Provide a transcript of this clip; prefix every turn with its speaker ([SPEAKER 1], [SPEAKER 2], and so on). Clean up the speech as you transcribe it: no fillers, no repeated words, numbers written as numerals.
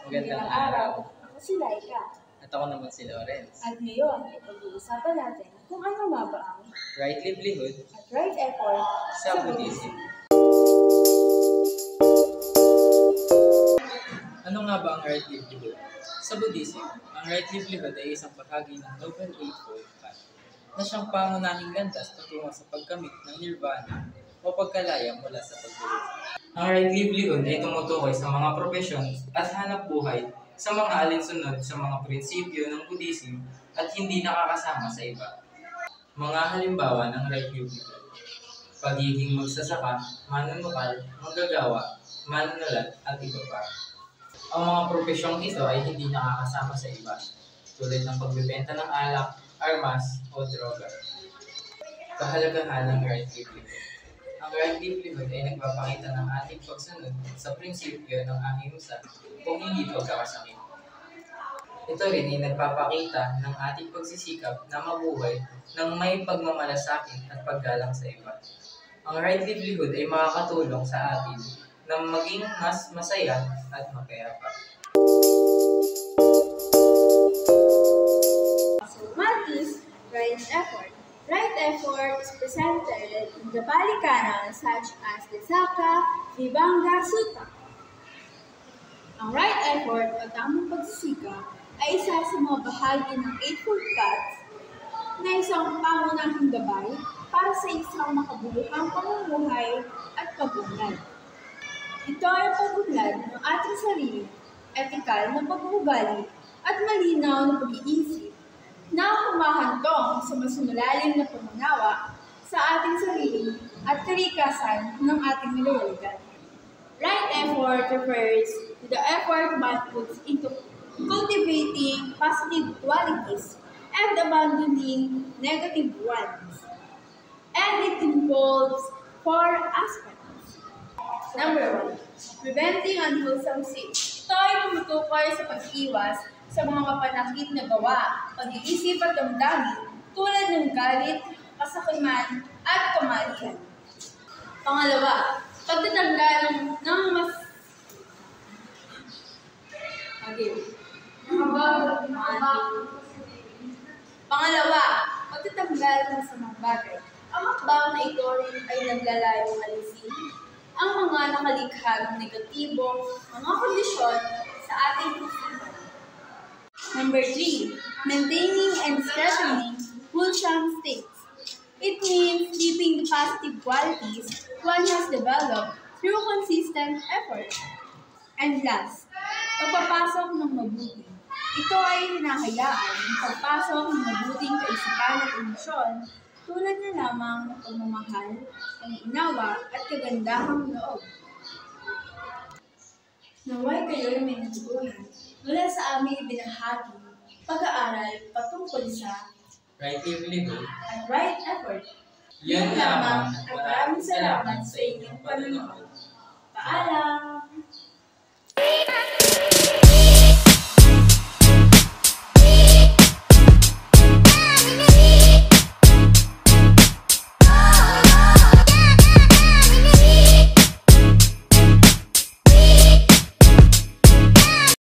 [SPEAKER 1] Magandang araw.
[SPEAKER 2] Ako si Laika.
[SPEAKER 1] At ako naman si Lawrence.
[SPEAKER 2] At ngayon, ipag-uusapan natin kung ano nga ba ang
[SPEAKER 1] Right livelihood
[SPEAKER 2] at right effort
[SPEAKER 1] sa Buddhism. Ano nga ba ang right livelihood? Sa Buddhism, ang right livelihood ay isang bahagi ng Noble Eightfold Path na siyang pangunahing landas patungo sa pagkamit ng nirvana o pagkalaya mula sa pagdurusa. Ang right livelihood ay tumutukoy sa mga profesyon at hanap buhay sa mga alinsunod sa mga prinsipyo ng Buddhism at hindi nakakasama sa iba. Mga halimbawa ng right livelihood: pagiging magsasaka, manunukal, manggagawa, manunulat, at iba pa. Ang mga profesyong ito ay hindi nakakasama sa iba, tulad ng pagbebenta ng alak, armas, o droga. Kahalagahan ng right livelihood. Ang right livelihood ay nagpapakita ng ating pagsunod sa prinsipyo ng ahimsa kung hindi pagkakasakit. Ito rin ay nagpapakita ng ating pagsisikap na mabuhay ng may pagmamalasakit at paggalang sa iba. Ang right livelihood ay makakatulong sa atin na maging mas masaya at mapayapa.
[SPEAKER 2] So, what is right effort? Right effort is presented in the Pali Canon such as the Saka Vibhanga Sutta. Ang right effort o tamang pagsisikap ay isa sa mga bahagi ng Eightfold Path na isang pangunahing gabay para sa isang makabuluhang pamumuhay at pag-unlad. Ito ay pag-unlad ng ating sarili, etikal na pag-uugali at malinaw na pag-iisip na humahantong sa mas malalim na pangunawa sa ating sarili at kalikasan ng ating nilalagan. Right effort refers to the effort one puts into cultivating positive qualities and abandoning negative ones. And it involves 4 aspects. Number 1, preventing unwholesome sins. Ito ay tumutukoy sa pag-iwas sa mga mapanakit na gawa, pag-iisip at damdamin tulad ng galit, kasakiman, at kamalian. Pangalawa, pagtatanggal ng mas... Pangalawa, pagtatanggal ng masamang bagay. Ang hakbang na ito rin ay naglalayong alisin ang mga nakalikha ng negatibong mga kondisyon sa ating isipan. Number 3, maintaining and strengthening wholesome states. It means keeping the positive qualities one has developed through consistent effort. And last, pagpapasok ng mabuti. Ito ay hinahayaan ng pagpasok ng mabuting kaisipan at emosyon tulad na lamang ng pagmamahal, pang-unawa at kagandahang loob. Naway kayo may natutunan mula sa aming ibinahagi pag-aaral patungkol sa
[SPEAKER 1] Right livelihood
[SPEAKER 2] at right effort.
[SPEAKER 1] Yan lamang at maraming salamat sa inyong panonood.
[SPEAKER 2] Paalam!